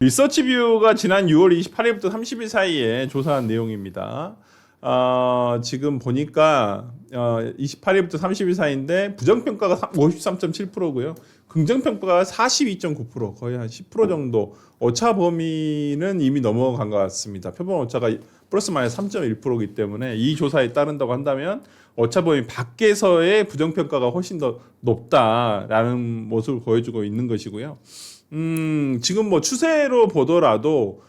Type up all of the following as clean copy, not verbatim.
리서치뷰가 지난 6월 28일부터 30일 사이에 조사한 내용입니다. 지금 보니까 28일부터 30일 사이인데 부정평가가 53.7%고요. 긍정평가가 42.9%, 거의 한 10% 정도. 오차 범위는 이미 넘어간 것 같습니다. 표본 오차가 플러스 마이너스 3.1%이기 때문에 이 조사에 따른다고 한다면 오차 범위 밖에서의 부정평가가 훨씬 더 높다라는 모습을 보여주고 있는 것이고요. 지금 뭐 추세로 보더라도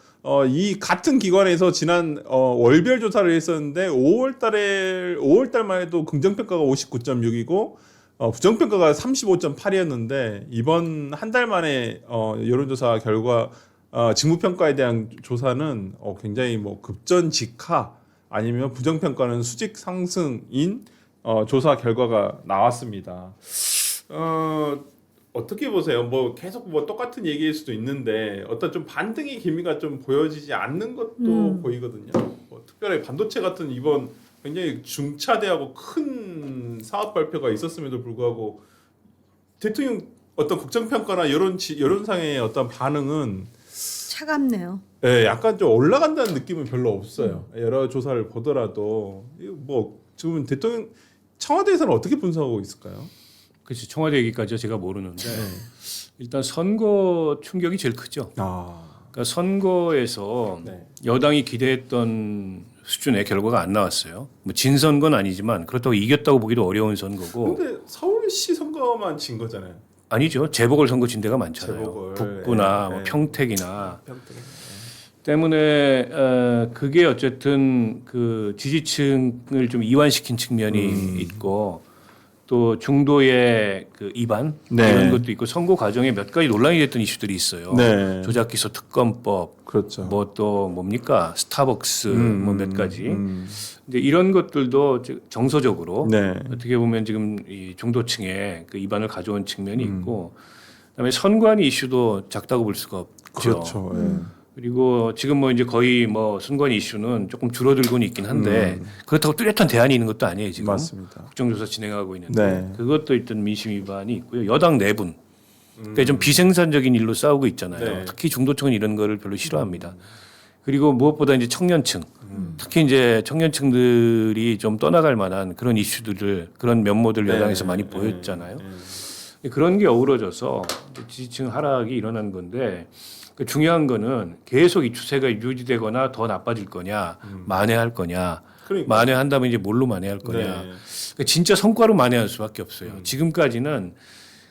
이 같은 기관에서 지난 월별 조사를 했었는데 5월달만 해도 긍정평가가 59.6이고 부정평가가 35.8이었는데 이번 한 달 만에 여론조사 결과 직무평가에 대한 조사는 굉장히 뭐 급전직하 아니면 부정평가는 수직 상승인 조사 결과가 나왔습니다. 어떻게 보세요? 뭐 계속 뭐 똑같은 얘기일 수도 있는데 어떤 좀 반등의 기미가 좀 보여지지 않는 것도 보이거든요. 뭐 특별히 반도체 같은 이번 굉장히 중차대하고 큰 사업 발표가 있었음에도 불구하고 대통령 어떤 국정평가나 여론상의 어떤 반응은 차갑네요. 네, 약간 좀 올라간다는 느낌은 별로 없어요. 여러 조사를 보더라도 뭐 지금 대통령 청와대에서는 어떻게 분석하고 있을까요? 그렇죠. 청와대 얘기까지 제가 모르는데 일단 선거 충격이 제일 크죠. 그러니까 선거에서 네. 여당이 기대했던 수준의 결과가 안 나왔어요. 뭐 진 선거는 아니지만 그렇다고 이겼다고 보기도 어려운 선거고. 근데 서울시 선거만 진 거잖아요. 아니죠. 재보궐 선거 진 데가 많잖아요. 재보궐, 북구나 예, 뭐 예. 평택이나. 때문에 그게 어쨌든 그 지지층을 좀 이완시킨 측면이 있고 또 중도의 그 이반 네. 이런 것도 있고 선거 과정에 몇 가지 논란이 됐던 이슈들이 있어요. 네. 조작기소 특검법, 그렇죠. 뭐 또 뭡니까 스타벅스 뭐 몇 가지. 근데 이런 것들도 정서적으로 네. 어떻게 보면 지금 이 중도층의 그 이반을 가져온 측면이 있고, 그다음에 선관 이슈도 작다고 볼 수가 없죠. 그렇죠. 예. 그리고 지금 뭐 이제 거의 뭐 선관 이슈는 조금 줄어들고는 있긴 한데 그렇다고 뚜렷한 대안이 있는 것도 아니에요 지금. 맞습니다. 국정조사 진행하고 있는데 네. 그것도 일단 민심 위반이 있고요. 여당 내분. 그러니까 좀 비생산적인 일로 싸우고 있잖아요. 네. 특히 중도층은 이런 거를 별로 싫어합니다. 그리고 무엇보다 이제 청년층, 특히 이제 청년층들이 좀 떠나갈 만한 그런 이슈들을 그런 면모들 네. 여당에서 많이 보였잖아요. 그런 게 어우러져서 지지층 하락이 일어난 건데 그 중요한 거는 계속 이 추세가 유지되거나 더 나빠질 거냐, 만회할 거냐. 그러니까. 만회한다면 이제 뭘로 만회할 거냐. 네. 그러니까 진짜 성과로 만회할 수밖에 없어요. 지금까지는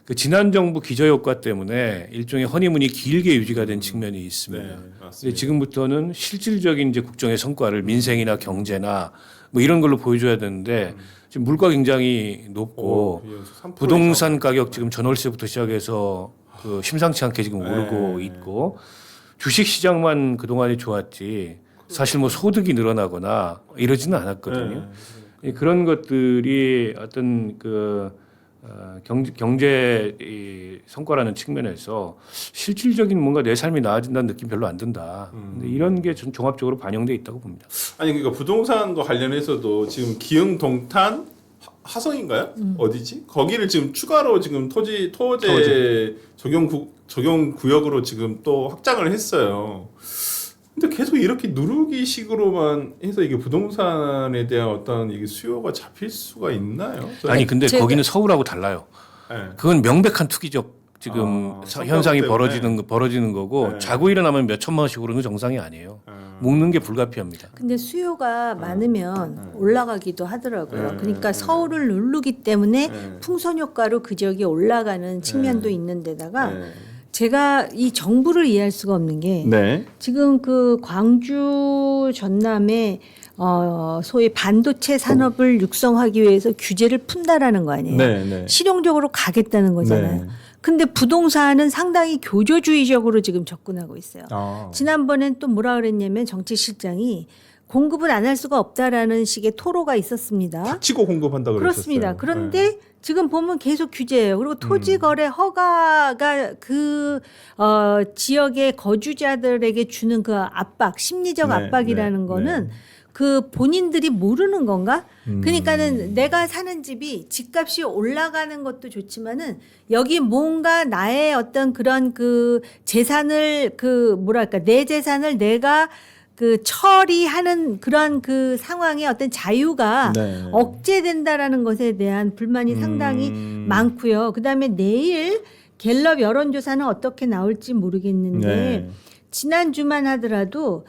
그 지난 정부 기저효과 때문에 일종의 허니문이 길게 유지가 된 측면이 있습니다. 네, 근데 맞습니다. 지금부터는 실질적인 이제 국정의 성과를 민생이나 경제나 뭐 이런 걸로 보여줘야 되는데 지금 물가 굉장히 높고 3% 부동산 가격 지금 전월세부터 시작해서 그 심상치 않게 지금 오르고 있고 주식 시장만 그동안에 좋았지 사실 뭐 소득이 늘어나거나 이러지는 않았거든요. 그런 것들이 어떤 그 경제 이 성과라는 측면에서 실질적인 뭔가 내 삶이 나아진다는 느낌 별로 안 든다. 근데 이런 게 전 종합적으로 반영돼 있다고 봅니다. 아니 그러니까 부동산과 관련해서도 지금 기흥 동탄 화성인가요? 어디지? 거기를 지금 추가로 지금 토제 적용 구역으로 지금 또 확장을 했어요. 근데 계속 이렇게 누르기식으로만 해서 이게 부동산에 대한 어떤 이게 수요가 잡힐 수가 있나요? 아니 근데 제가- 거기는 서울하고 달라요. 네. 그건 명백한 투기적 지금 성격 현상이 때문에. 벌어지는 거고 네. 자고 일어나면 몇 천만 원씩 오르는 건 정상이 아니에요. 먹는 게 불가피합니다. 근데 수요가 많으면 올라가기도 하더라고요. 네. 그러니까 서울을 누르기 때문에 네. 풍선 효과로 그 지역이 올라가는 측면도 있는 데다가 네. 제가 이 정부를 이해할 수가 없는 게 네. 지금 그 광주 전남에 소위 반도체 산업을 육성하기 위해서 규제를 푼다라는 거 아니에요. 네. 네. 실용적으로 가겠다는 거잖아요. 네. 근데 부동산은 상당히 교조주의적으로 지금 접근하고 있어요. 아. 지난번엔 또 뭐라 그랬냐면 정책실장이 공급은 안 할 수가 없다라는 식의 토로가 있었습니다. 닥치고 공급한다 그렇습니다. 그랬었어요. 그런데 지금 보면 계속 규제예요. 그리고 토지 거래 허가가 그 지역의 거주자들에게 주는 그 압박, 심리적 네, 압박이라는 네, 거는 네. 그 본인들이 모르는 건가? 그러니까는 내가 사는 집이 집값이 올라가는 것도 좋지만은 여기 뭔가 나의 어떤 그런 그 재산을 그 뭐랄까 내 재산을 내가 그 처리하는 그런 그 상황의 어떤 자유가 네. 억제된다라는 것에 대한 불만이 상당히 많고요. 그다음에 내일 갤럽 여론조사는 어떻게 나올지 모르겠는데 네. 지난주만 하더라도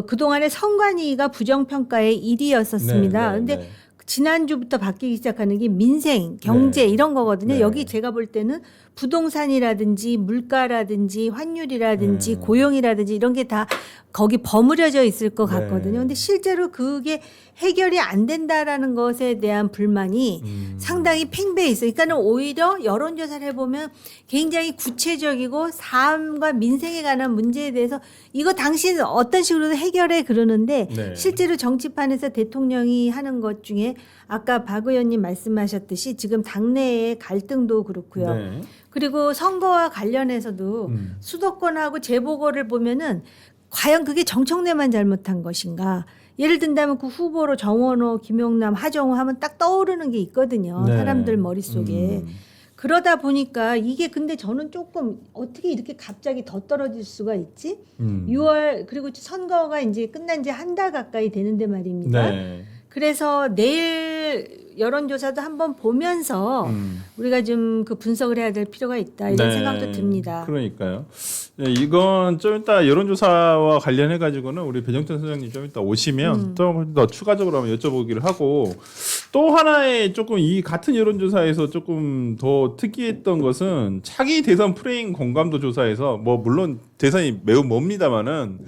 그동안에 선관위가 부정평가의 1위였었습니다. 네, 네, 근데 네. 지난주부터 바뀌기 시작하는 게 민생, 경제 네. 이런 거거든요. 네. 여기 제가 볼 때는 부동산이라든지 물가라든지 환율이라든지 네. 고용이라든지 이런 게 다 거기 버무려져 있을 것 네. 같거든요. 근데 실제로 그게 해결이 안 된다라는 것에 대한 불만이 상당히 팽배해 있어요. 그러니까는 오히려 여론조사를 해보면 굉장히 구체적이고 삶과 민생에 관한 문제에 대해서 이거 당신 어떤 식으로 해결해 그러는데 네. 실제로 정치판에서 대통령이 하는 것 중에 아까 박 의원님 말씀하셨듯이 지금 당내의 갈등도 그렇고요. 네. 그리고 선거와 관련해서도 수도권하고 재보궐을 보면은 과연 그게 정청래만 잘못한 것인가? 예를 든다면 그 후보로 정원호, 김용남, 하정우 하면 딱 떠오르는 게 있거든요. 네. 사람들 머릿속에. 그러다 보니까 이게 근데 저는 조금 어떻게 이렇게 갑자기 더 떨어질 수가 있지? 6월 그리고 선거가 이제 끝난 지 한 달 가까이 되는데 말입니다. 네. 그래서 내일 여론조사도 한번 보면서 우리가 좀 그 분석을 해야 될 필요가 있다 이런 네. 생각도 듭니다. 그러니까요. 네, 이건 좀 이따 여론조사와 관련해 가지고는 우리 배정태 소장님 좀 이따 오시면 좀 더 추가적으로 한번 여쭤보기를 하고 또 하나의 조금 이 같은 여론조사에서 조금 더 특이했던 것은 차기 대선 프레임 공감도 조사에서 뭐 물론 대선이 매우 멉니다만은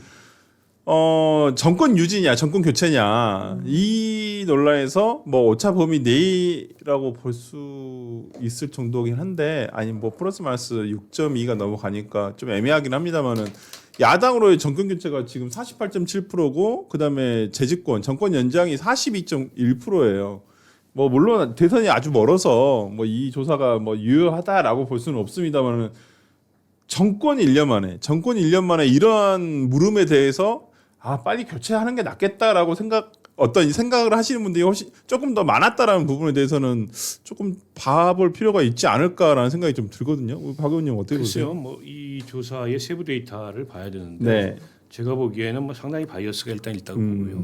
정권 유지냐, 정권 교체냐, 이 논란에서 뭐 오차 범위 내라고 볼 수 있을 정도긴 한데, 아니, 뭐 플러스 마이너스 6.2가 넘어가니까 좀 애매하긴 합니다만은, 야당으로의 정권 교체가 지금 48.7%고, 그 다음에 재집권, 정권 연장이 42.1%예요. 뭐, 물론 대선이 아주 멀어서 뭐 이 조사가 뭐 유효하다라고 볼 수는 없습니다만은, 정권 1년 만에 이러한 물음에 대해서 빨리 교체하는 게 낫겠다라고 어떤 생각을 하시는 분들이 훨씬 조금 더 많았다라는 부분에 대해서는 조금 봐볼 필요가 있지 않을까라는 생각이 좀 들거든요. 우리 박 의원님 어떻게 보세요? 글쎄요, 뭐 이 조사의 세부 데이터를 봐야 되는데 네. 제가 보기에는 뭐 상당히 바이어스가 일단 있다고 보고요.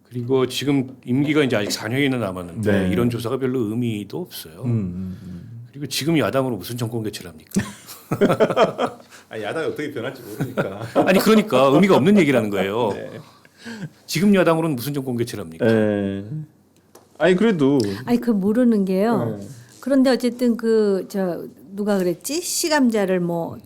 그리고 지금 임기가 이제 아직 4년이나 남았는데 네. 이런 조사가 별로 의미도 없어요. 그리고 지금 야당으로 무슨 정권 교체를 합니까? 야당이 어떻게 변할지 모르니까. 아니 그러니까 의미가 없는 얘기라는 거예요. 네. 지금 야당으로는 무슨 정권 교체를 합니까? 네. 아니 그래도 아니 그 모르는 게요. 네. 그런데 어쨌든 그 누가 그랬지? 시감자를 뭐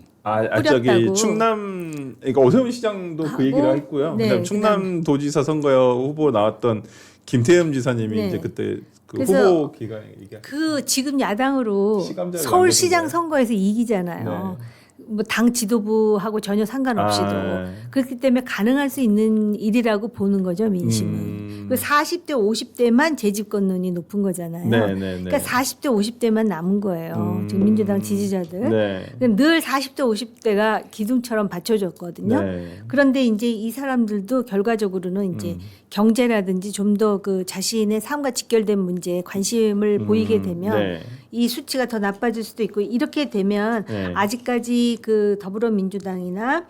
저기 뿌렸다고. 충남 그러니까 오세훈 시장도 그 얘기를 하고, 했고요. 네, 그다음 충남도지사 선거 후보 나왔던 김태흠 지사님이 네. 이제 그때 그 그래서 후보 기간에 얘기한. 그 지금 야당으로 시감자를 서울시장 만드는 선거에서 이기잖아요. 뭐 당 지도부하고 전혀 상관없이도 그렇기 때문에 가능할 수 있는 일이라고 보는 거죠 민심은. 그 40대 50대만 재집권론이 높은 거잖아요. 그러니까 40대 50대만 남은 거예요. 지금 민주당 지지자들. 네. 늘 40대 50대가 기둥처럼 받쳐줬거든요. 네. 그런데 이제 이 사람들도 결과적으로는 이제 경제라든지 좀 더 그 자신의 삶과 직결된 문제에 관심을 보이게 되면 네. 이 수치가 더 나빠질 수도 있고 이렇게 되면 네. 아직까지 그 더불어민주당이나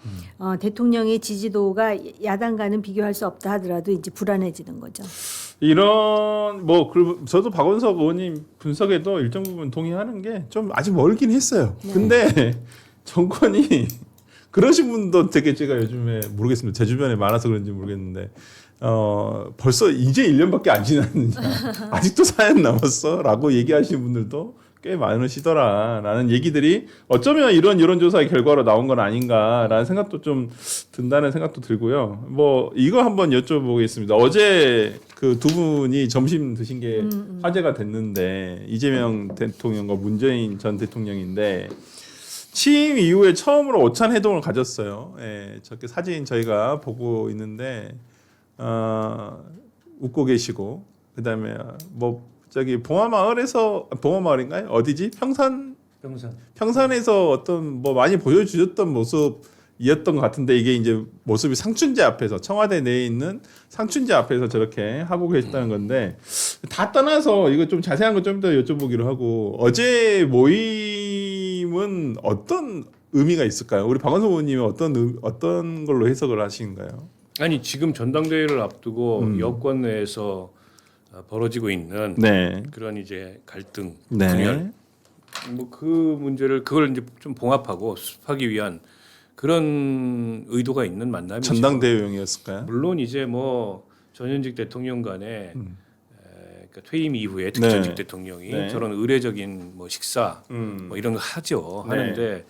대통령의 지지도가 야당과는 비교할 수 없다 하더라도 이제 불안해지는 거죠. 이런 저도 박원석 의원님 분석에도 일정 부분 동의하는 게 좀 아직 멀긴 했어요. 근데 정권이 그러신 분도 되게 제가 요즘에 모르겠습니다. 제 주변에 많아서 그런지 모르겠는데 벌써 이제 1년밖에 안 지났느냐 아직도 4년 남았어라고 얘기하시는 분들도 꽤 많으시더라라는 얘기들이 어쩌면 이런 여론조사의 결과로 나온 건 아닌가라는 생각도 좀 든다는 생각도 들고요. 뭐 이거 한번 여쭤보겠습니다. 어제 그 두 분이 점심 드신 게 화제가 됐는데 이재명 대통령과 문재인 전 대통령인데 취임 이후에 처음으로 오찬 회동을 가졌어요. 예, 저렇게 사진 저희가 보고 있는데 웃고 계시고 그다음에 뭐 저기 봉화마을인가요? 어디지? 평산에서 어떤 뭐 많이 보여주셨던 모습 이었던 것 같은데 이게 이제 모습이 상춘제 앞에서 청와대 내에 있는 상춘제 앞에서 저렇게 하고 계셨다는 건데 다 떠나서 이거 좀 자세한 거 좀 더 여쭤보기로 하고 어제 모임은 어떤 의미가 있을까요? 우리 박원석 의원님은 어떤 걸로 해석을 하시는가요? 아니 지금 전당대회를 앞두고 여권 내에서 벌어지고 있는 네. 그런 이제 갈등, 네. 분열, 뭐 그 문제를 그걸 이제 좀 봉합하고 수습하기 위한 그런 의도가 있는 만남이죠. 전당대회용이었을까요? 물론 이제 뭐 전현직 대통령 간에 그러니까 퇴임 이후에 특히 네. 전직 대통령이 네. 저런 의례적인 뭐 식사 뭐 이런 거 하죠. 네. 하는데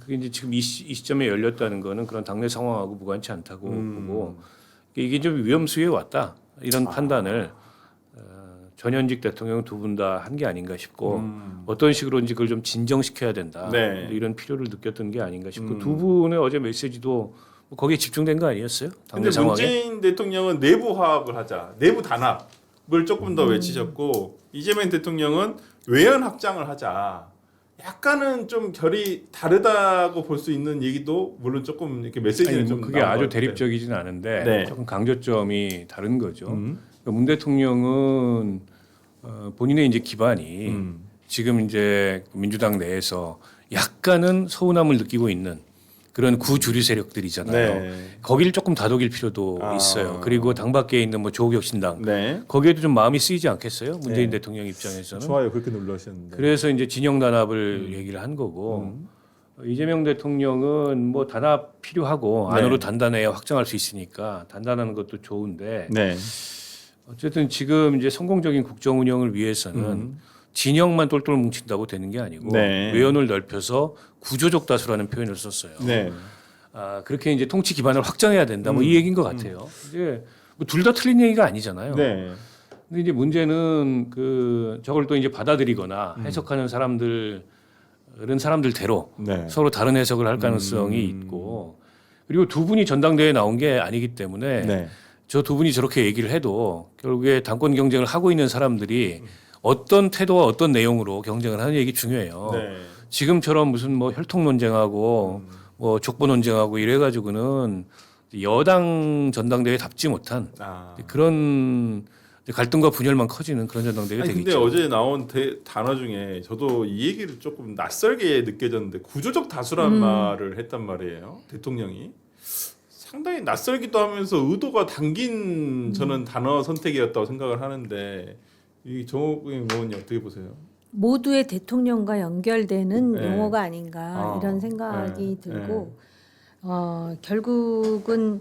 그게 이제 지금 이 시점에 열렸다는 거는 그런 당내 상황하고 무관치 않다고 보고 이게 좀 위험수위에 왔다 이런 판단을 전현직 대통령 두 분 다 한 게 아닌가 싶고 어떤 식으로인지 그걸 좀 진정시켜야 된다 네. 이런 필요를 느꼈던 게 아닌가 싶고 두 분의 어제 메시지도 뭐 거기에 집중된 거 아니었어요? 당내 근데 상황에. 문재인 대통령은 내부 화합을 하자, 내부 단합을 조금 더 외치셨고 이재명 대통령은 외연 확장을 하자. 약간은 좀 결이 다르다고 볼 수 있는 얘기도 물론 조금 이렇게 메시지는 아니, 뭐 좀 그게 나온 아주 것 같아요. 대립적이진 않은데 네. 조금 강조점이 다른 거죠. 그러니까 문 대통령은 본인의 이제 기반이 지금 이제 민주당 내에서 약간은 서운함을 느끼고 있는 그런 구주류 세력들이잖아요. 네. 거기를 조금 다독일 필요도 아. 있어요. 그리고 당 밖에 있는 뭐 조국혁신당 네. 거기에도 좀 마음이 쓰이지 않겠어요? 문재인 네. 대통령 입장에서는. 좋아요. 그렇게 눌러주셨는데. 그래서 이제 진영 단합을 얘기를 한 거고 이재명 대통령은 뭐 단합 필요하고 네. 안으로 단단해야 확장할 수 있으니까 단단하는 것도 좋은데 네. 어쨌든 지금 이제 성공적인 국정 운영을 위해서는 진영만 똘똘 뭉친다고 되는 게 아니고 네. 외연을 넓혀서 구조적 다수라는 표현을 썼어요. 네. 그렇게 이제 통치 기반을 확장해야 된다. 뭐 이 얘기인 것 같아요. 이제 뭐 둘 다 틀린 얘기가 아니잖아요. 네. 근데 이제 문제는 저걸 또 이제 받아들이거나 해석하는 사람들은 사람들대로 네. 서로 다른 해석을 할 가능성이 있고 그리고 두 분이 전당대회에 나온 게 아니기 때문에 네. 저 두 분이 저렇게 얘기를 해도 결국에 당권 경쟁을 하고 있는 사람들이 어떤 태도와 어떤 내용으로 경쟁을 하는 얘기 중요해요. 네. 지금처럼 무슨 뭐 혈통 논쟁하고 뭐 족보 논쟁하고 이래가지고는 여당 전당대회답지 못한 아. 그런 갈등과 분열만 커지는 그런 전당대회가 아니, 근데 되겠죠. 어제 나온 단어 중에 저도 이 얘기를 조금 낯설게 느껴졌는데 구조적 다수란 말을 했단 말이에요. 대통령이 상당히 낯설기도 하면서 의도가 담긴 저는 단어 선택이었다고 생각을 하는데 이 정호국의 의원님 어떻게 보세요? 모두의 대통령과 연결되는 네. 용어가 아닌가 이런 생각이 네. 들고 결국은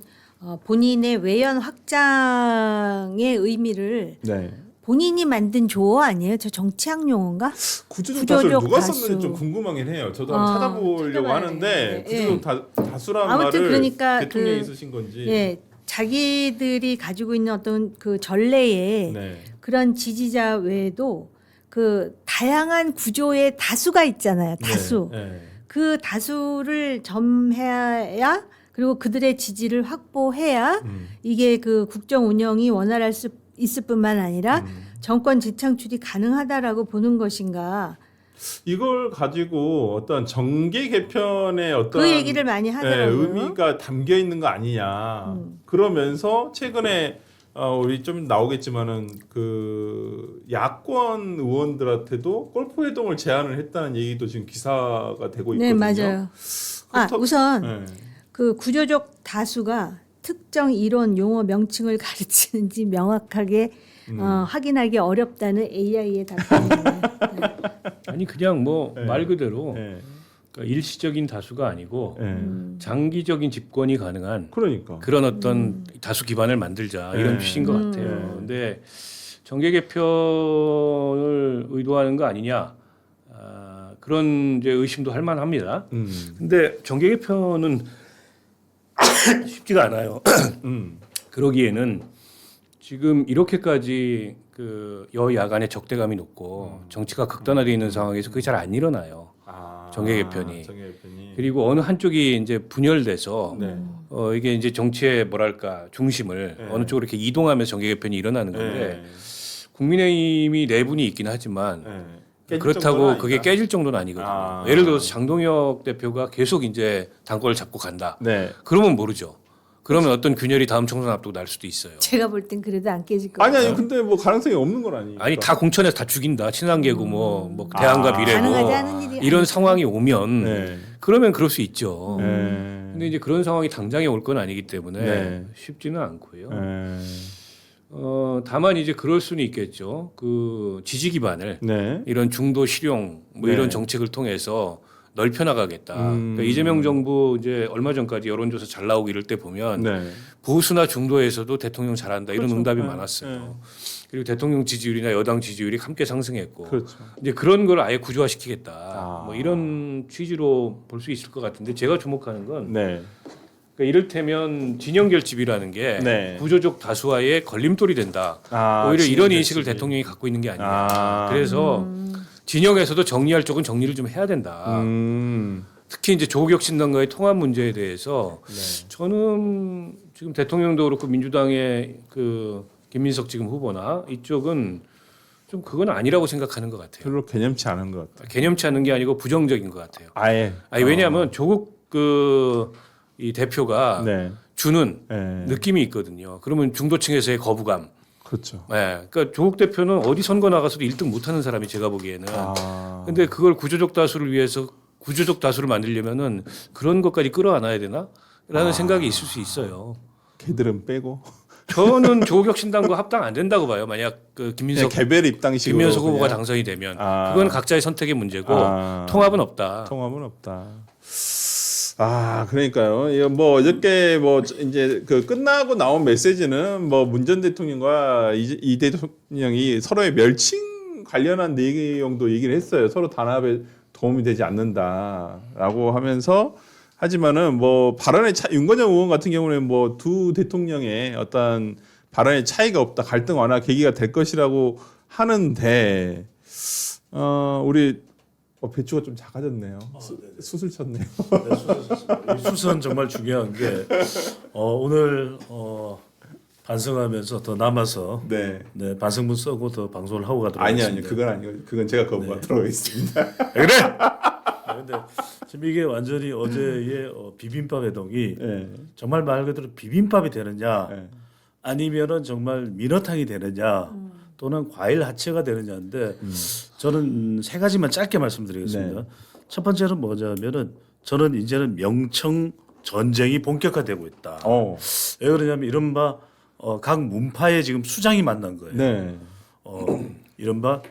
본인의 외연 확장의 의미를 네. 본인이 만든 조어 아니에요? 저 정치학 용어인가? 구조적 다수를 구조적 누가 다수. 썼는지 좀 궁금하긴 해요. 저도 한번 찾아보려고 찾아봐야 하는데 되는데. 구조적 다수란 아무튼 말을 그러니까 대통령이 쓰신 건지. 예, 자기들이 가지고 있는 어떤 그 전례에 네. 그런 지지자 외에도 그 다양한 구조의 다수가 있잖아요. 다수. 네. 그 다수를 점해야 그리고 그들의 지지를 확보해야 이게 그 국정 운영이 원활할 수 있을 뿐만 아니라 정권 재창출이 가능하다라고 보는 것인가. 이걸 가지고 어떤 정계 개편의 어떤 그 얘기를 많이 하더라고요. 의미가 담겨 있는 거 아니냐. 그러면서 최근에 우리 좀 나오겠지만은 그 야권 의원들한테도 골프 회동을 제안을 했다는 얘기도 지금 기사가 되고 있거든요. 네, 맞아요. 우선 네. 그 구조적 다수가 특정 이론 용어 명칭을 가르치는지 명확하게 확인하기 어렵다는 AI의 답변이에요. 네. 아니 그냥 뭐 네. 말 그대로 네. 그러니까 일시적인 다수가 아니고 네. 장기적인 집권이 가능한 그러니까. 그런 어떤 다수 기반을 만들자 이런 네. 취지인 것 같아요. 근데 정계 개편을 의도하는 거 아니냐 그런 이제 의심도 할 만합니다. 근데 정계 개편은 쉽지가 않아요. 그러기에는 지금 이렇게까지 그 여야 간의 적대감이 높고 정치가 극단화되어 있는 상황에서 그게 잘 안 일어나요. 정계 개편이. 정계 개편이. 그리고 어느 한쪽이 이제 분열돼서 네. 이게 이제 정치의 뭐랄까 중심을 네. 어느 쪽으로 이렇게 이동하면서 정계 개편이 일어나는 건데 네. 국민의힘이 네 분이 있긴 하지만 네. 깨질 정도는 그렇다고 아니다. 그게 깨질 정도는 아니거든요. 아. 예를 들어서 장동혁 대표가 계속 이제 당권을 잡고 간다. 네. 그러면 모르죠. 그러면 어떤 균열이 다음 총선 앞두고 날 수도 있어요. 제가 볼 땐 그래도 안 깨질 것 아니 같아요. 아니 근데 뭐 가능성이 없는 건 아니니까. 아니 다 공천에서 다 죽인다. 친한계고 뭐 대안과 미래고 가능하지 않은 일이 이런 아니죠. 상황이 오면 네. 그러면 그럴 수 있죠. 네. 근데 이제 그런 상황이 당장에 올 건 아니기 때문에 네. 쉽지는 않고요. 네. 다만 이제 그럴 수는 있겠죠. 그 지지 기반을 네. 이런 중도 실용 뭐 네. 이런 정책을 통해서 넓혀 나가겠다. 그러니까 이재명 정부 이제 얼마 전까지 여론조사 잘 나오고 이럴 때 보면 네. 보수나 중도에서도 대통령 잘한다 이런 그렇죠. 응답이 네. 많았어요. 그리고 대통령 지지율이나 여당 지지율이 함께 상승했고 그렇죠. 이제 그런 걸 아예 구조화시키겠다. 아. 뭐 이런 취지로 볼 수 있을 것 같은데 제가 주목하는 건 네. 그러니까 이를테면 진영 결집이라는 게 네. 구조적 다수화의 걸림돌이 된다. 아, 오히려 진영 이런 인식을 결집이. 대통령이 갖고 있는 게 아니냐. 아. 그래서 진영에서도 정리할 쪽은 정리를 좀 해야 된다. 특히 이제 조국혁신당과의 통합 문제에 대해서 네. 저는 지금 대통령도 그렇고 민주당의 그 김민석 지금 후보나 이쪽은 좀 그건 아니라고 생각하는 것 같아요. 별로 개념치 않은 것 같아요. 개념치 않은 게 아니고 부정적인 것 같아요. 아예. 아니, 왜냐하면 조국 그 이 대표가 네. 주는 네. 느낌이 있거든요. 그러면 중도층에서의 거부감. 그렇죠. 네. 그러니까 조국 대표는 어디 선거 나가서도 1등 못하는 사람이 제가 보기에는. 아. 근데 그걸 구조적 다수를 위해서 구조적 다수를 만들려면은 그런 것까지 끌어안아야 되나? 라는 생각이 있을 수 있어요. 걔들은 빼고. 저는 조국혁신당과 합당 안 된다고 봐요. 만약 그 그냥 개별 입당식으로. 김민석 후보가 그냥. 당선이 되면 아. 그건 각자의 선택의 문제고 아. 통합은 없다. 통합은 없다. 아, 그러니까요. 이거 뭐 어저께 뭐 이제 그 끝나고 나온 메시지는 뭐 문 전 대통령과 이 대통령이 서로의 멸칭 관련한 내용도 얘기를 했어요. 서로 단합에 도움이 되지 않는다라고 하면서 하지만은 뭐 발언의 윤건영 의원 같은 경우는 뭐 두 대통령의 어떤 발언의 차이가 없다, 갈등 완화 계기가 될 것이라고 하는데 우리 배추가 좀 작아졌네요. 수술 쳤네요. 네, 수선 정말 중요한 게 오늘 반성하면서 더 남아서 네. 네, 반성문 써고 더 방송을 하고 가도록 아니요, 하겠습니다. 그건 아니고 그건 제가 거부하도록 하겠습니다. 그래? 그런데 지금 이게 완전히 어제의 비빔밥 회동이 네. 정말 말 그대로 비빔밥이 되느냐 네. 아니면은 정말 민어탕이 되느냐 또는 과일 하체가 되느냐인데 저는 세 가지만 짧게 말씀드리겠습니다. 네. 첫 번째는 뭐냐면은 저는 이제는 명청 전쟁이 본격화되고 있다. 왜 그러냐면 이른바 각 문파의 지금 수장이 만난 거예요. 네. 이른바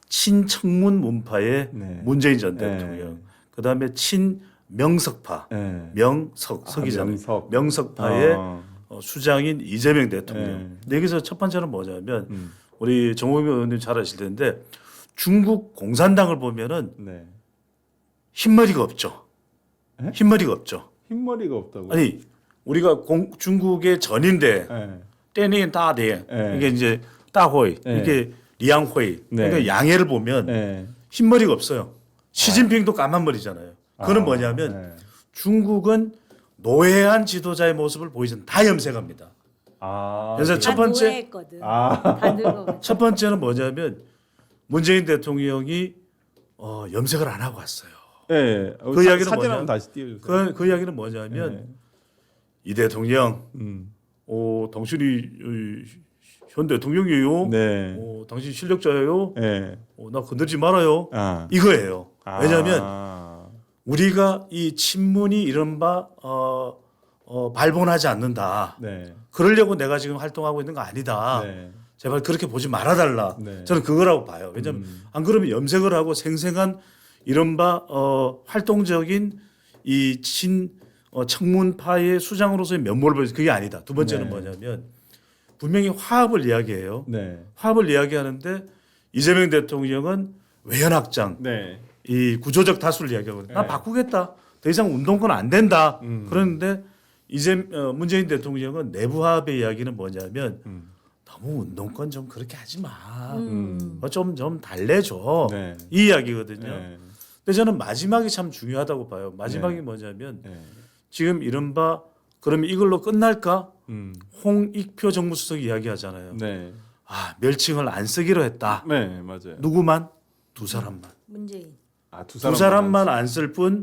친청문 문파의 네. 문재인 전 네. 대통령, 그다음에 친명석파, 네. 명석이잖아요. 명석. 명석파의 수장인 이재명 대통령. 네. 근데 여기서 첫 번째는 뭐냐면 우리 정호민 의원님 잘 아실 텐데 중국 공산당을 보면은 네. 흰머리가 없죠. 네? 흰머리가 없죠. 흰머리가 없다고. 아니 우리가 중국의 전인데 네. 떼니엔 따대 네. 이게 이제 따호이 네. 이게 리양호이 네. 그러니까 양해를 보면 네. 흰머리가 없어요. 시진핑도 까만 머리잖아요. 그거는 뭐냐면 네. 중국은 노예한 지도자의 모습을 보이잖아요. 다 염색합니다. 그래서 첫 번째 노예했거든. 다 늙어가지고. 첫 번째는 뭐냐면 문재인 대통령이 염색을 안 하고 왔어요. 네. 그 이야기는 사진 뭐냐? 한번 다시 띄워주세요. 그 이야기는 뭐냐면 네. 이 대통령, 음. 당신이 현 대통령이에요. 네. 당신 실력자예요. 네. 나 건들지 말아요. 아. 이거예요. 왜냐하면 아. 우리가 이 친문이 이른바 발본하지 않는다. 네. 그러려고 내가 지금 활동하고 있는 거 아니다. 네. 제발 그렇게 보지 말아달라. 네. 저는 그거라고 봐요. 왜냐하면 안 그러면 염색을 하고 생생한 이른바 활동적인 이 청문파의 수장으로서의 면모를 보여서 그게 아니다. 두 번째는 네. 뭐냐면 분명히 화합을 이야기해요. 네. 화합을 이야기하는데 이재명 대통령은 외연확장, 네. 이 구조적 다수를 이야기하거든요. 나 네. 바꾸겠다. 더 이상 운동권 안 된다. 음. 그런데 문재인 대통령은 내부 화합의 이야기는 뭐냐면 너무 운동권 좀 그렇게 하지 마. 좀 달래줘. 네. 이 이야기거든요. 네. 근데 저는 마지막이 참 중요하다고 봐요. 마지막이 네. 뭐냐면 네. 지금 이른바 그러면 이걸로 끝날까? 음. 홍익표 정무수석이 이야기하잖아요. 네. 멸칭을 안 쓰기로 했다. 네, 맞아요. 누구만? 두 사람만. 문재인. 두 두 사람만 안 쓸 뿐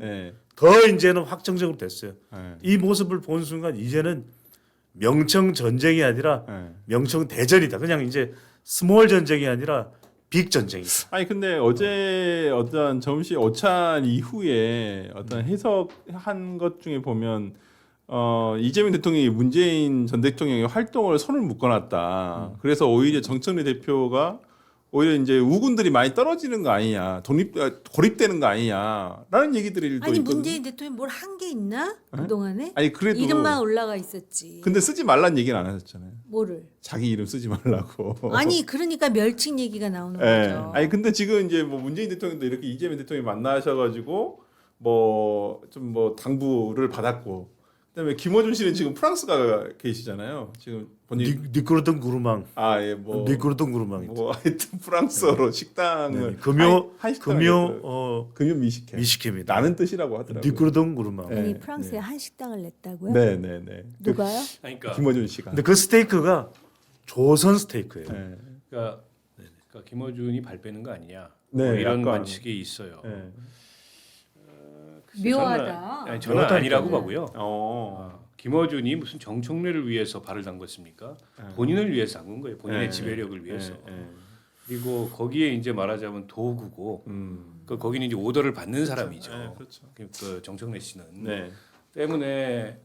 더 네. 이제는 확정적으로 됐어요. 네. 이 모습을 본 순간 이제는 명청 전쟁이 아니라 네. 명청 대전이다. 그냥 이제 스몰 전쟁이 아니라 빅 전쟁이다. 아니 근데 어제 어떤 점심 오찬 이후에 어떤 해석한 것 중에 보면 이재명 대통령이 문재인 전 대통령의 활동을 선을 묶어놨다. 그래서 오히려 정청래 대표가 오히려 이제 우군들이 많이 떨어지는 거 아니냐, 고립되는 거 아니냐라는 얘기들이 또 아니 있거든요. 문재인 대통령 뭘 한 게 있나 그 동안에? 아니 그래도 이름만 올라가 있었지. 근데 쓰지 말란 얘기는 안 하셨잖아요. 뭐를? 자기 이름 쓰지 말라고. 아니 그러니까 멸칭 얘기가 나오는 예. 거죠. 아니 근데 지금 이제 뭐 문재인 대통령도 이렇게 이재명 대통령이 만나셔가지고 뭐 좀 뭐 당부를 받았고, 그다음에 김어준 씨는 지금 프랑스가 계시잖아요. 지금 본인 니꾸르던 구르망. 뭐 니꾸르던 구르망. 뭐 하여튼 프랑스어로 식당을 금요 미식회 미식회입니다. 나는 뜻이라고 하더라고요. 니꾸르던 구르망. 네. 아니 프랑스에 한식당을 냈다고요? 네네네. 누가요? 그러니까, 김어준 씨가. 근데 그 스테이크가 조선 스테이크예요. 네. 그러니까 김어준이 발 빼는 거 아니냐. 네, 뭐 이런 약간. 관측이 있어요. 네. 묘하다. 저는 아니라고 보고요. 김어준이 무슨 정청래를 위해서 발을 담궜습니까? 본인을 위해서 담근 거예요. 본인의 지배력을 위해서. 그리고 거기에 이제 말하자면 도구고, 그 거기는 이제 오더를 받는 사람이죠. 그렇죠. 그 정청래 씨는 네. 때문에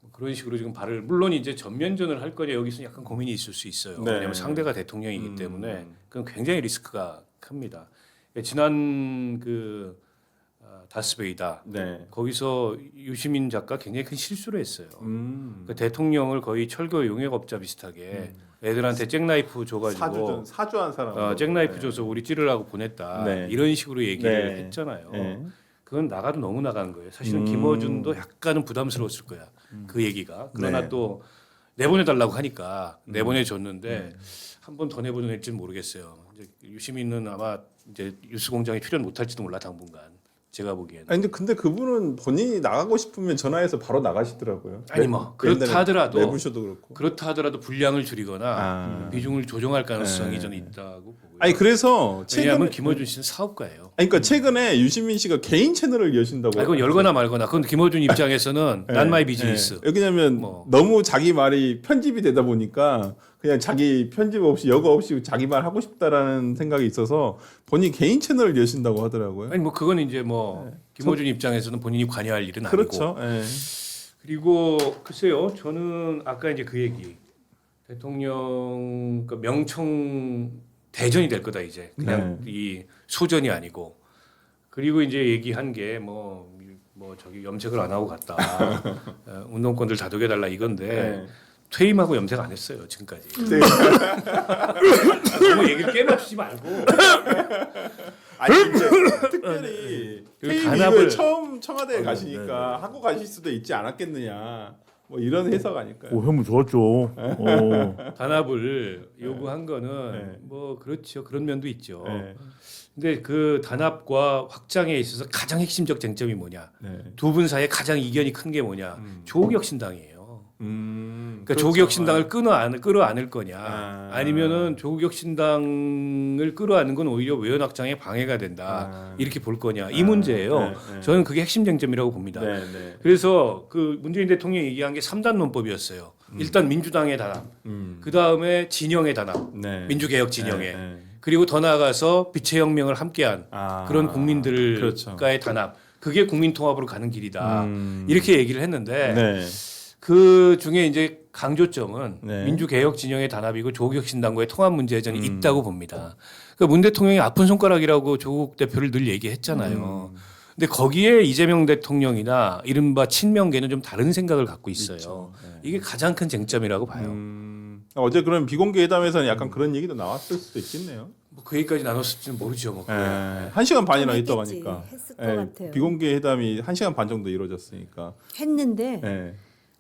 뭐 그런 식으로 지금 발을, 물론 이제 전면전을 할 거냐 여기서 약간 고민이 있을 수 있어요. 네. 왜냐하면 상대가 대통령이기 때문에 그건 굉장히 리스크가 큽니다. 지난 그 다스베이다. 네. 거기서 유시민 작가 굉장히 큰 실수를 했어요. 그 대통령을 거의 철거 용역업자 비슷하게 애들한테 잭나이프 줘가지고 사주한 사람. 잭나이프 줘서 우리 찌르라고 보냈다. 네. 이런 식으로 얘기를 네. 했잖아요. 네. 그건 나가도 너무 나간 거예요. 사실은 김어준도 약간은 부담스러웠을 거야. 그 얘기가. 그러나 네. 또 내보내달라고 하니까 내보내줬는데 한 번 더 내보낼지는 모르겠어요. 이제 유시민은 아마 이제 뉴스공장에 출연 못할지도 몰라 당분간. 제가 보기에는. 아니 근데 그분은 본인이 나가고 싶으면 전화해서 바로 나가시더라고요. 아니 뭐 그렇다 하더라도 내부쇼도 그렇고. 그렇다 하더라도 분량을 줄이거나 비중을 조정할 가능성이 네. 저는 있다고 보고요. 아니 그래서 왜냐하면 김어준 씨는 사업가예요. 아니 그러니까 최근에 유시민 씨가 개인 채널을 여신다고. 아, 이건 열거나 말거나. 그건 김어준 입장에서는 난 마이 비즈니스. 왜냐면 뭐. 너무 자기 말이 편집이 되다 보니까 그냥 자기 편집 없이 여과 없이 자기 말 하고 싶다라는 생각이 있어서 본인 개인 채널을 여신다고 하더라고요. 아니 뭐 그건 이제 뭐 김어준 입장에서는 본인이 관여할 일은 그렇죠. 아니고. 예. 그리고 글쎄요, 저는 아까 이제 그 얘기, 대통령 그 명청 대전이 될 거다 이제 그냥 이 소전이 아니고. 그리고 이제 얘기한 게 뭐 저기 염색을 안 하고 갔다. 운동권들 다독여달라 이건데 퇴임하고 염색 안 했어요 지금까지. 네. 너무 얘기를 깨맞추지 말고. 아니 이제 특별히 퇴임 이후에 처음 청와대에 가시니까 하고 가실 수도 있지 않았겠느냐. 뭐 이런 해석 아닐까요? 오, 현무 좋았죠. 단합을 요구한 거는 뭐 그렇죠. 그런 면도 있죠. 근데 그 단합과 확장에 있어서 가장 핵심적 쟁점이 뭐냐? 두 분 사이에 가장 이견이 큰 게 뭐냐? 조국혁신당이에요. 그러니까 그렇죠. 조국혁신당을 끌어안을 거냐? 아니면은 조국혁신당을 끌어안는 건 오히려 외연 확장에 방해가 된다. 이렇게 볼 거냐? 이 문제예요. 저는 그게 핵심 쟁점이라고 봅니다. 그래서 그 문재인 대통령이 얘기한 게 3단 논법이었어요. 일단 민주당의 단합, 그 다음에 진영의 단합, 민주개혁 진영의. 그리고 더 나아가서 빛의 혁명을 함께한 그런 국민들과의 그렇죠. 단합. 그게 국민통합으로 가는 길이다. 이렇게 얘기를 했는데 그 중에 이제 강조점은 민주개혁 진영의 단합이고 조국혁신당과의 통합 문제에 저는 있다고 봅니다. 그러니까 문 대통령이 아픈 손가락이라고 조국 대표를 늘 얘기했잖아요. 근데 거기에 이재명 대통령이나 이른바 친명계는 좀 다른 생각을 갖고 있어요. 이게 가장 큰 쟁점이라고 봐요. 어제 그런 비공개 회담에서는 약간 그런 얘기도 나왔을 수도 있겠네요. 뭐 그 얘기까지 나눴을지는 모르죠. 뭐. 1시간 반이나 좀 있다고 했겠지. 하니까. 했을 것 같아요. 비공개 회담이 1시간 반 정도 이루어졌으니까. 했는데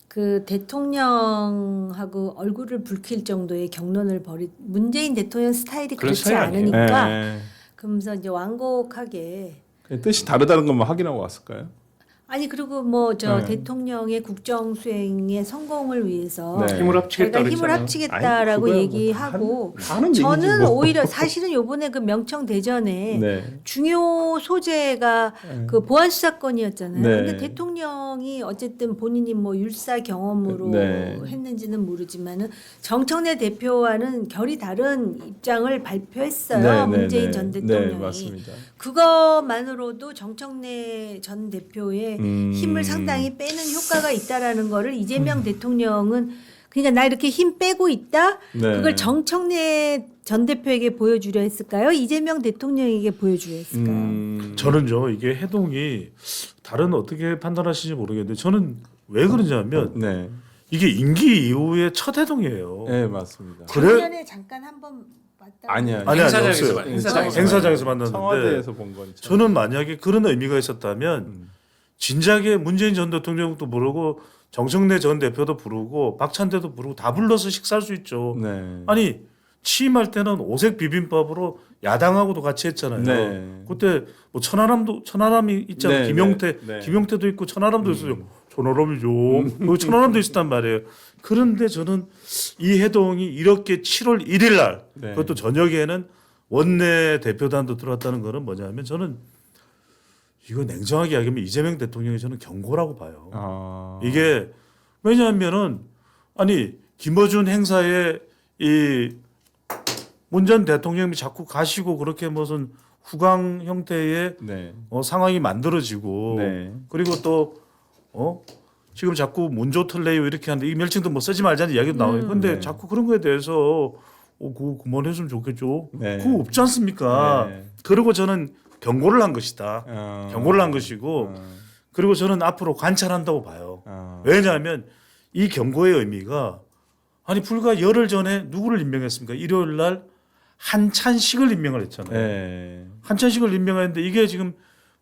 그 대통령하고 얼굴을 붉힐 정도의 격론을 문재인 대통령 스타일이 그런 그렇지 스타일 아니에요. 않으니까 그러면서 이제 완곡하게 뜻이 다르다는 것만 확인하고 왔을까요? 아니 그리고 뭐 저 네. 대통령의 국정 수행의 성공을 위해서 네. 힘을 합치겠다 저희가 힘을 그랬잖아요. 합치겠다라고 아니, 그거야 뭐 얘기하고 하는 얘기지 저는 뭐. 오히려 사실은 요번에 그 명청 대전에 네. 중요 소재가 네. 그 보안 수사건이었잖아요. 네. 근데 대통령이 어쨌든 본인이 뭐 율사 경험으로 네. 했는지는 모르지만은 정청래 대표와는 결이 다른 입장을 발표했어요. 네, 네, 문재인 네. 전 네, 대통령이. 맞습니다. 그것만으로도 정청래 전 대표의 힘을 상당히 빼는 효과가 있다라는 거를 이재명 대통령은 그러니까 나 이렇게 힘 빼고 있다. 네. 그걸 정청래 전 대표에게 보여주려 했을까요? 이재명 대통령에게 보여주려 했을까요? 저는요 이게 해동이 다른 어떻게 판단하시는지 모르겠는데 저는 왜 그러냐면 네. 이게 임기 이후의 첫 해동이에요. 네, 맞습니다. 그래? 작년에 잠깐 한번 봤다. 아니야. 아니 행사장에서 없어요. 만났어요. 행사장에서 만났는데 청와대에서 본 건. 저는 만약에 그런 의미가 있었다면 진작에 문재인 전 대통령도 부르고 정청래 전 대표도 부르고 박찬대도 부르고 다 불러서 식사할 수 있죠. 네. 아니 취임할 때는 오색 비빔밥으로 야당하고도 같이 했잖아요. 네. 그때 뭐 천하람이 있잖아요. 네, 김용태, 네, 네. 김용태도 있고 천하람도 있어요. 천하람이죠. 그 천하람도 있었단 말이에요. 그런데 저는 이 해동이 이렇게 7월 1일 날 네. 그것도 저녁에는 원내 대표단도 들어왔다는 거는 뭐냐면 저는 이거 냉정하게 이야기하면 이재명 대통령이 저는 경고라고 봐요. 아. 이게 왜냐하면은 아니 김어준 행사에 이 문 전 대통령이 자꾸 가시고 그렇게 무슨 후광 형태의 네. 상황이 만들어지고 네. 그리고 또 지금 자꾸 문조틀레이오 이렇게 하는데 이 멸칭도 뭐 쓰지 말자는 이야기도 나와요. 근데 네. 자꾸 그런 거에 대해서 그거 그만했으면 좋겠죠. 네. 그거 없지 않습니까? 네. 그리고 저는 경고를 한 것이다. 경고를 한 것이고 그리고 저는 앞으로 관찰한다고 봐요. 왜냐하면 이 경고의 의미가 아니 불과 열흘 전에 누구를 임명했습니까? 일요일 날 한찬식을 임명을 했잖아요. 네. 한찬식을 임명했는데 이게 지금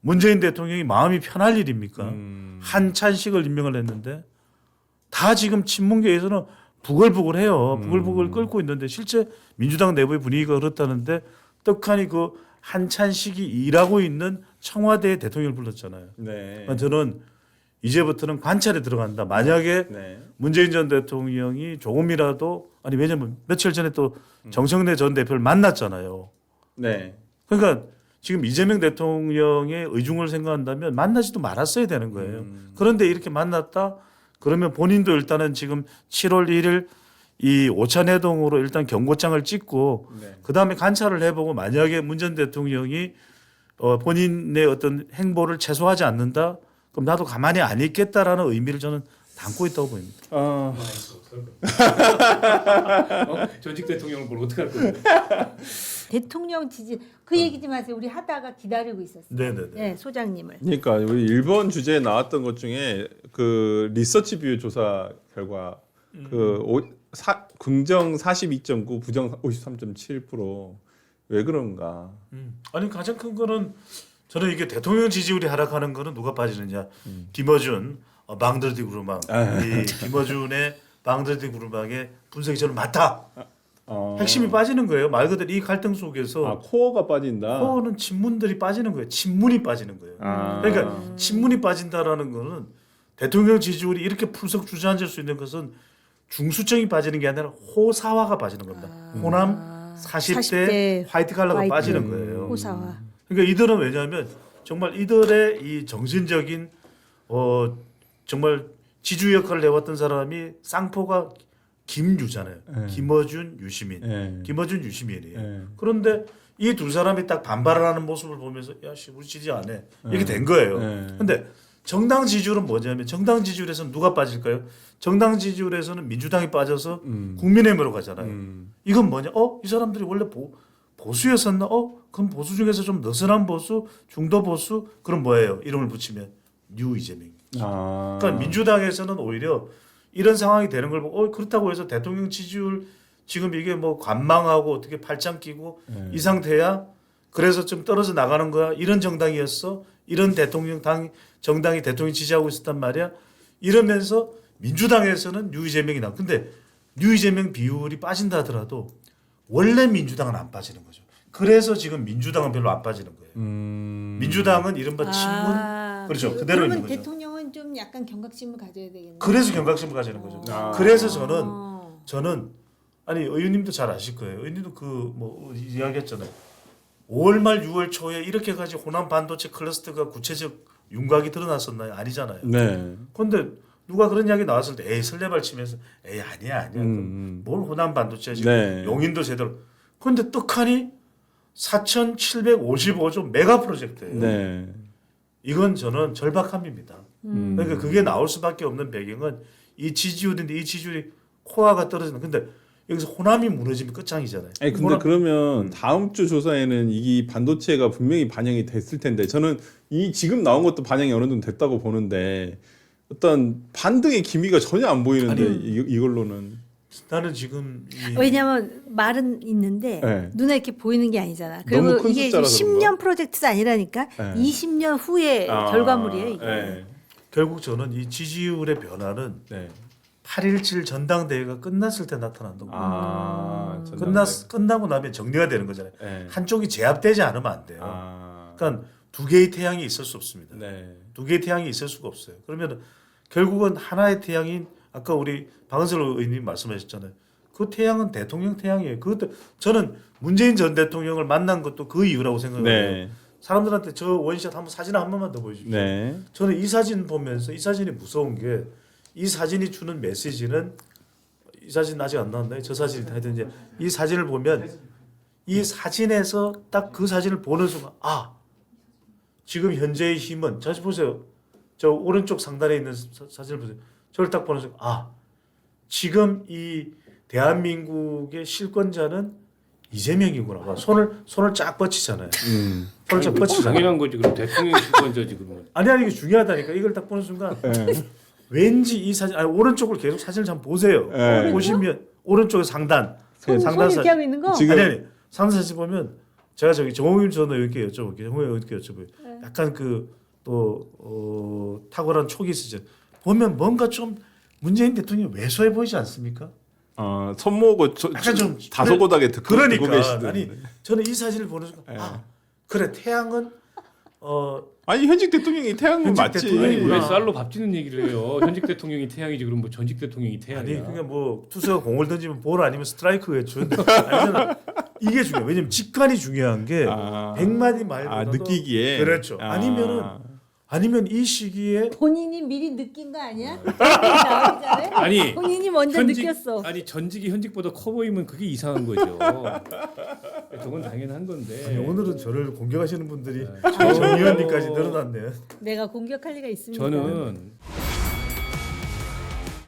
문재인 대통령이 마음이 편할 일입니까? 한찬식을 임명을 했는데 다 지금 친문계에서는 부글부글해요. 부글부글 끓고 있는데 실제 민주당 내부의 분위기가 그렇다는데 떡하니 그 한찬식이 일하고 있는 청와대 대통령을 불렀잖아요. 네. 저는 이제부터는 관찰에 들어간다. 만약에 네. 문재인 전 대통령이 조금이라도 아니 왜냐면 며칠 전에 또 정청래 전 대표를 만났잖아요. 네. 그러니까 지금 이재명 대통령의 의중을 생각한다면 만나지도 말았어야 되는 거예요. 그런데 이렇게 만났다 그러면 본인도 일단은 지금 7월 1일 이 오찬회동으로 일단 경고장을 찍고 네. 그다음에 관찰을 해보고 만약에 문 전 대통령이 본인의 어떤 행보를 최소화하지 않는다 그럼 나도 가만히 안 있겠다라는 의미를 저는 담고 있다고 보입니다. 전직 대통령을 뭘 어떻게 할 건데? 대통령 지지 그 얘기 좀 하세요. 우리 하다가 기다리고 있었어요. 네네네. 네, 소장님을. 그러니까 우리 일본 주제에 나왔던 것 중에 그 리서치 뷰 조사 결과 긍정 42.9, 부정 53.7%왜 그런가? 아니 가장 큰 거는 저는 이게 대통령 지지율이 하락하는 거는 누가 빠지느냐? 김어준 방들디 구르망 이 김어준의 방들디 구르망의 분석이 저는 맞다. 핵심이 빠지는 거예요. 말 그대로 이 갈등 속에서 코어가 빠진다. 코어는 친문들이 빠지는 거예요. 친문이 빠지는 거예요. 그러니까 친문이 빠진다라는 거는 대통령 지지율이 이렇게 풀썩 주저앉을 수 있는 것은 중수층이 빠지는 게 아니라 호사화가 빠지는 겁니다. 호남 40대 화이트 칼라가 화이트. 빠지는 거예요. 호사화. 그러니까 이들은 왜냐하면 정말 이들의 이 정신적인 정말 지주 역할을 해왔던 사람이 쌍포가 김유잖아요. 김어준, 유시민. 네. 김어준, 유시민이에요. 네. 그런데 이 두 사람이 딱 반발을 하는 모습을 보면서 야씨 우리 지지 안 해. 이렇게 된 거예요. 근데 정당 지지율은 뭐냐면 정당 지지율에서는 누가 빠질까요? 정당 지지율에서는 민주당이 빠져서 국민의힘으로 가잖아요. 이건 뭐냐? 이 사람들이 원래 보수였었나? 그럼 보수 중에서 좀 느슨한 보수, 중도 보수, 그럼 뭐예요? 이름을 붙이면 뉴 이재명. 그러니까 민주당에서는 오히려 이런 상황이 되는 걸 보고 그렇다고 해서 대통령 지지율 지금 이게 뭐 관망하고 어떻게 팔짱 끼고 이 상태야? 그래서 좀 떨어져 나가는 거야? 이런 정당이었어? 이런 정당이 대통령 지지하고 있었단 말이야? 이러면서 민주당에서는 뉴 이재명이 나. 근데 뉴 이재명 비율이 빠진다 하더라도 원래 민주당은 안 빠지는 거죠. 그래서 지금 민주당은 별로 안 빠지는 거예요. 민주당은 이른바 친문 그렇죠. 그대로 있는 그러면 거죠. 대통령은 좀 약간 경각심을 가져야 되겠네. 그래서 경각심을 가지는 거죠. 아. 그래서 저는 아니 의원님도 잘 아실 거예요. 의원님도 그 뭐 이야기했잖아요. 5월 말 6월 초에 이렇게까지 호남 반도체 클러스터가 구체적 윤곽이 드러났었나요? 아니잖아요. 네. 그런데 누가 그런 이야기 나왔을 때 에이 설레발 치면서 에이 아니야 뭘 호남 반도체 지금 네. 용인도 제대로. 그런데 떡하니 4,755조 메가 프로젝트예요. 네. 이건 저는 절박함입니다. 음. 그러니까 그게 나올 수밖에 없는 배경은 이 지지율인데 이 지지율이 코어가 떨어지는. 근데 여기서 호남이 무너지면 끝장이잖아요. 아니 근데 그러면 다음 주 조사에는 이 반도체가 분명히 반영이 됐을 텐데 저는 이 지금 나온 것도 반영이 어느 정도 됐다고 보는데 어떤 반등의 기미가 전혀 안 보이는데 아니, 이걸로는 나는 지금 왜냐하면 말은 있는데 네. 눈에 이렇게 보이는 게 아니잖아. 너무 그리고 큰 이게 숫자라서 10년 프로젝트가 아니라니까 네. 20년 후의 결과물이에요. 이게. 네. 결국 저는 이 지지율의 변화는 네. 8.17 전당대회가 끝났을 때 나타난다고. 끝나고 나면 정리가 되는 거잖아요. 네. 한쪽이 제압되지 않으면 안 돼요. 그러니까 두 개의 태양이 있을 수 없습니다. 네. 두 개의 태양이 있을 수가 없어요. 그러면 결국은 하나의 태양인 아까 우리 박은슬 의원님 말씀하셨잖아요. 그 태양은 대통령 태양이에요. 그것도 저는 문재인 전 대통령을 만난 것도 그 이유라고 생각해요. 네. 사람들한테 저 원샷 한번 사진 한 번만 더 보여주십시오. 네. 저는 이 사진 보면서 이 사진이 무서운 게 이 사진이 주는 메시지는 이 사진 아직 안 나왔나요? 저 사진이 하여튼 이제 이 사진을 보면 이 사진에서 딱 그 사진을 보는 순간 지금 현재의 힘은 다시 보세요. 저 오른쪽 상단에 있는 사진을 보세요. 저를 딱 보는 순간 지금 이 대한민국의 실권자는 이재명이구나. 손을 쫙 뻗치잖아요. 손을 쫙 뻗치잖아요. 당연한 거지. 그럼 대통령 실권자지 그러면. 아니 이게 중요하다니까. 이걸 딱 보는 순간 네. 왠지 이 사진 오른쪽을 계속 사진을 좀 보세요. 네. 보시면 오른쪽 상단 손 상단 이렇게 하고 있는 거. 지금- 아니 상단 사진 보면 제가 저기 정홍윤 전 의원께 여쭤볼게요. 정홍윤 의원께 여쭤봐요. 약간 탁월한 촉이 있으죠. 보면 뭔가 좀 문재인 대통령이 왜소해 보이지 않습니까? 손모고 약간 좀 다소곳하게 듣고 그러니까 계시던데. 아니 저는 이 사진을 보는 순간 네. 그래 태양은 아니 현직 대통령이 태양은 현직 맞지. 대통령이 왜 아. 쌀로 밥 짓는 얘기를 해요? 현직 대통령이 태양이지 그럼 뭐 전직 대통령이 태양이야? 아니 그게 뭐 투수가 공을 던지면 볼 아니면 스트라이크 외주는데 아니잖아. 이게 중요해. 왜냐면 직관이 중요한 게 100마디 말보다도 느끼기에 그렇죠. 아니면 이 시기에 본인이 미리 느낀 거 아니야? 나오기 전에? 아니 본인이 먼저 느꼈어. 아니 전직이 현직보다 커 보이면 그게 이상한 거죠. 저건 당연한 건데. 아니, 오늘은 저를 공격하시는 분들이 정 의원님까지 늘어났네요. 내가 공격할 리가 있습니다. 저는